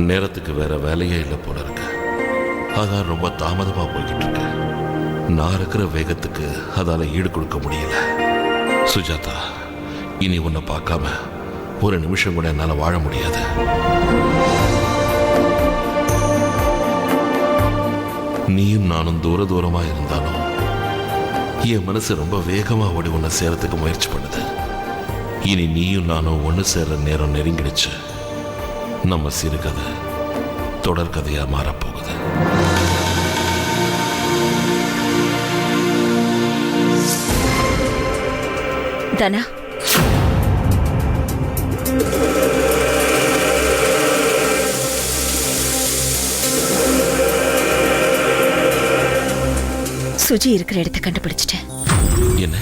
நேரத்துக்கு வேற வேலையே இல்லை போல இருக்கு. அதான் ரொம்ப தாமதமா போய்கிட்டு இருக்கு. நான் இருக்கிற வேகத்துக்கு அதால ஈடு கொடுக்க முடியல. சுஜாதா, இனி உன்னை பார்க்காம ஒரு நிமிஷம் கூட என்னால வாழ முடியாது. நீயும் நானும் தூர தூரமா இருந்தாலும் என் மனசு ரொம்ப வேகமா ஓடி உன்னை சேரத்துக்கு முயற்சி பண்ணுது. இனி நீயும் நானும் ஒன்று சேர்ற நேரம் நெருங்கிடுச்சு. நம்ம சிறுகதை தொடர்கதையா மாறப்போகுது. தனா, சுஜி இருக்கிற இடத்தை கண்டுபிடிச்சிட்டேன். என்ன?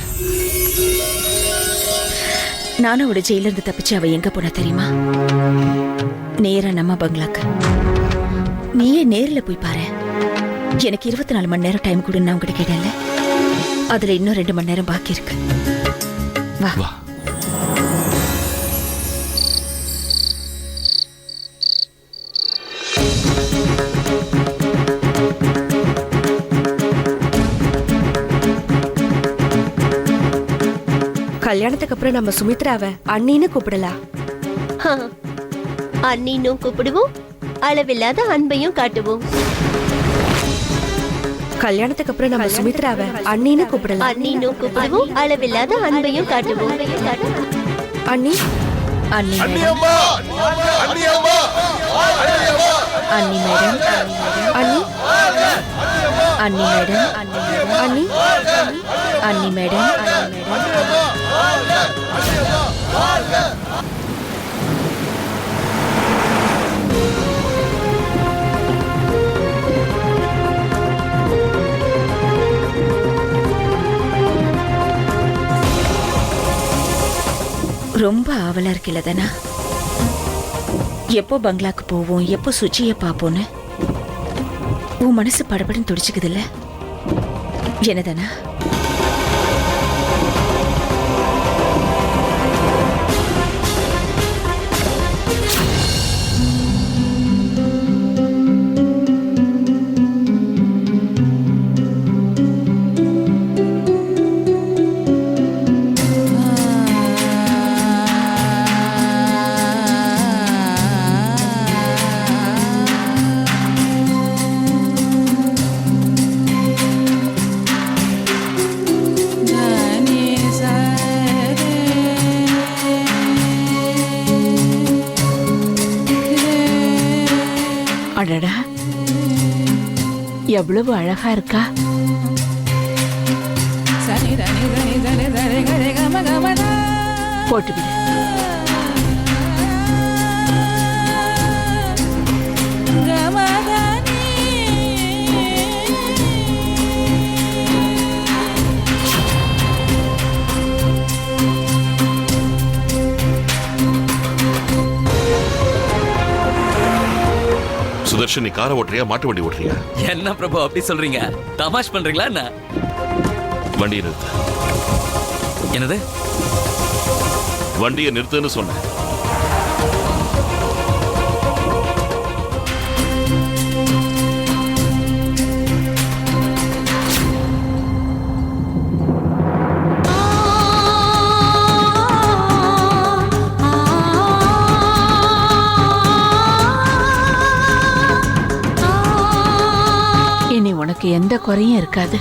நானும் அவட ஜெயில இருந்து தப்பிச்சு அவ எங்க போனா தெரியுமா? நேரா நம்ம பங்களாக்கு. நீயே நேர்ல போய் பாரு. எனக்கு 24 மணி நேரம் டைம் கொடுன்னு நான் உங்ககிட்ட கேட்டேன்ல, அதுல இன்னும் 2 மணி நேரம் பாக்கி இருக்கு. வா வா. கல்யாணத்துக்கு அப்புறம் நம்ம சுமித்ராவை அண்ணின்னு கூப்பிடலாம். அண்ணின்னும் கூப்பிடுவோம், அளவில்லாத அன்பையும் காட்டுவோம். கல்யாணத்துக்கு அப்புறம் நம்ம சுமித்ராவை அண்ணின்னு கூப்பிடலாம். அண்ணின்னும் கூப்பிடுவோம், அளவில்லாத அன்பையும் காட்டுவோம். அண்ணி, அண்ணி மேடம், அண்ணி மேடம், அண்ணி, அண்ணி மேடம், அண்ணி, அண்ணி மேடம், ரொம்ப ஆவலா இருக்குல்ல தானா? எப்போ பங்களாக்கு போவோம், எப்போ சுஜியை பார்ப்போன்னு உன் மனசு படபடன்னு துடிச்சுக்குதுல்ல? என்னதானா? அடடா, எவ்வளவு அழகா இருக்கா! போட்டுவிடு. சுதர்ஷன், நீ காரை ஓட்டுறியா மாட்டு வண்டி ஓட்டுறியா? என்ன பிரபு அப்படி சொல்றீங்க? தமாஷ் பண்றீங்களா என்ன? வண்டியை நிறுத்து. என்னது? வண்டியை நிறுத்துன்னு சொன்னேன். இனி உனக்கு எந்த குறையும் இருக்காது.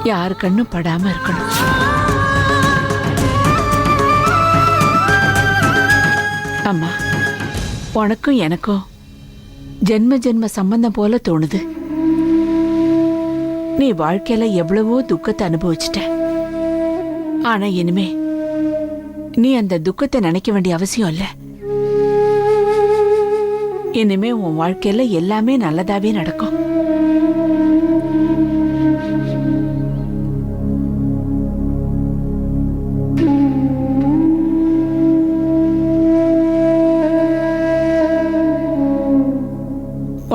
யாரு கண்ணும் படாம இருக்கணும். அம்மா, உனக்கும் எனக்கும் ஜென்ம ஜென்ம சம்பந்தம் போல தோணுது. நீ வாழ்க்கையில எவ்வளவோ துக்கத்தை அனுபவிச்சிட்ட. ஆனா இனிமே நீ அந்த துக்கத்தை நினைக்க வேண்டிய அவசியம் இல்ல. இனிமே உன் வாழ்க்கையில எல்லாமே நல்லதாவே நடக்கும்.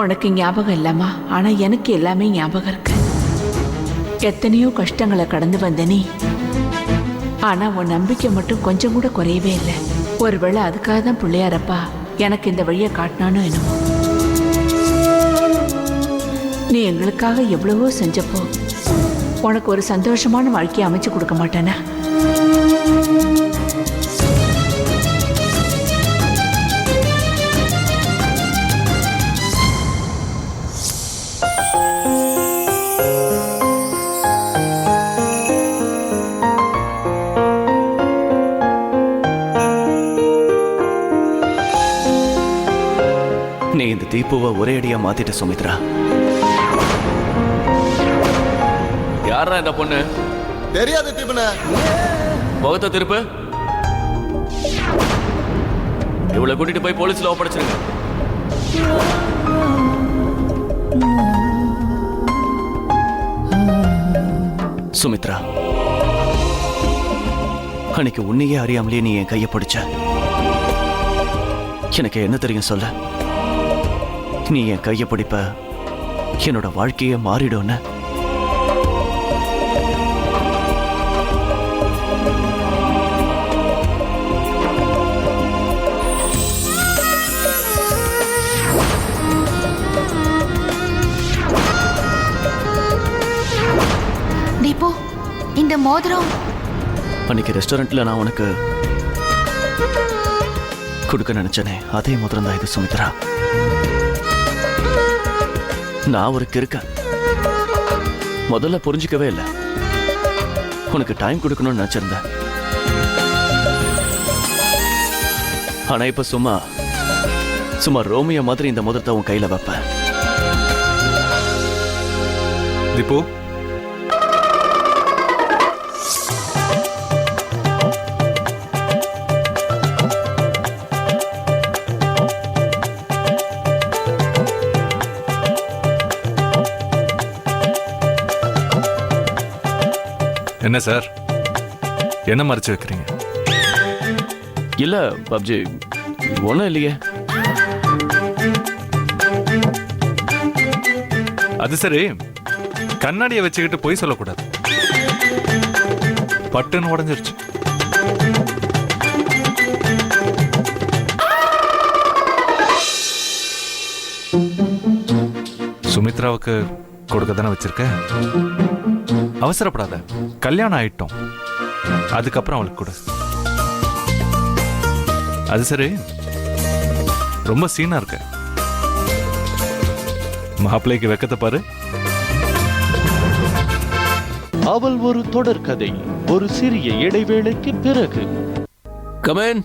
உனக்கு ஞாபகம் இல்லம்மா, ஆனா எனக்கு எல்லாமே ஞாபகம் இருக்கு. எத்தனையோ கஷ்டங்களை கடந்து வந்த நீ ஆனா உன் நம்பிக்கை மட்டும் கொஞ்சம் கூட குறையவே இல்லை. ஒருவேளை அதுக்காக தான் பிள்ளையாரப்பா எனக்கு இந்த வழியை காட்டினானோ என்னமோ. நீ எங்களுக்காக எவ்வளவோ செஞ்சப்போ உனக்கு ஒரு சந்தோஷமான வாழ்க்கையை அமைச்சு கொடுக்க மாட்டானா? நீ இந்த தீப்புவை ஒரே அடியா மாத்திட்ட சுமித்ரா. யாரா இந்த பொண்ணு? தெரியாது டிபன. முகத்தை திருப்பு. இவளை கூட்டிட்டு போய் போலீஸ்ல ஒப்படைச்சிருங்க. சுமித்ரா, அன்னைக்கு உன்னையே அறியாமலே நீ என் கையை பிடிச்ச. எனக்கு என்ன தெரியும் சொல்ல? நீ என் கையை பிடிப்ப என்னோட வாழ்க்கையே மாறிடும்னு. தீபு, இந்த மோதிரம் அன்னைக்கு ரெஸ்டாரண்ட்ல நான் உனக்கு கொடுக்க நினைச்சனே, அதே மோதிரம் தான் இது சுமித்ரா. நான் ஒரு கிறுக்கன். முதல்ல புரிஞ்சிக்கவே இல்லை. உனக்கு டைம் கொடுக்கணும்னு நினைச்சிருந்தேன். ஆனா இப்ப சும்மா ரோமியோ மாதிரி இந்த மோதிரத்தை உன் கையில வைப்பேன். தீபு, என்ன சார், என்ன மறைச்சு வைக்கிறீங்க? இல்ல பப்ஜி, ஒண்ணும் இல்லையே. அது சரி, கண்ணாடியை வச்சுக்கிட்டு பொய் சொல்லக்கூடாது. பட்டுன்னு உடஞ்சிருச்சு. சுமித்ராவுக்கு கொடுக்க தானே வச்சிருக்க. அவசரப்படாத, கல்யாணம் ஆயிட்டோம், அதுக்கப்புறம் அவளுக்கு கொடு. அது சரி, ரொம்ப சீனா இருக்க. மாப்பிள்ளைக்கு வெக்கத்தை பாரு. அவள் ஒரு தொடர்கதை. ஒரு சிறிய இடைவேளைக்கு பிறகு கமேன்.